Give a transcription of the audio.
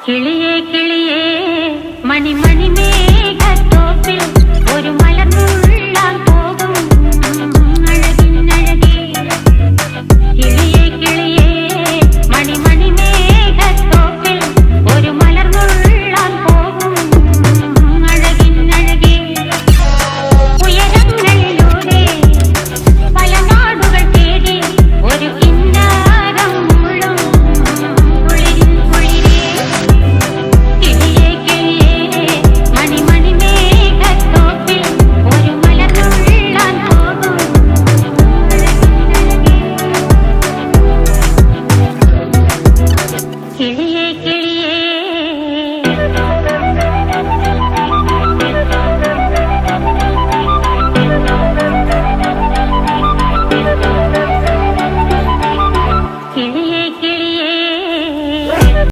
കിളിയേ കിളിയേ മണിമണി മേഘത്തോപ്പിൽ ഒരു മലർന്നുള്ളാൻ പോകും അഴകിനഴകേ. കിളിയേ കിളിയേ മണിമണി മേഘത്തോപ്പിൽ ഒരു മലർന്നുള്ളാൻ പോകും അഴകിനഴകേ. ഉയരങ്ങളിലൂടെ പല നാടുകൾ തേടി ഒരു കിന്നാരം മുള്ളും കുളിരിൻ കുളിരേ. കിളിയേ കിളിയേ മണിമണി മേഘത്തോപ്പിൽ ഒരു മലർന്നുള്ളാൻ പോകും അഴകിനഴകേ. കിളിയേ കിളിയേ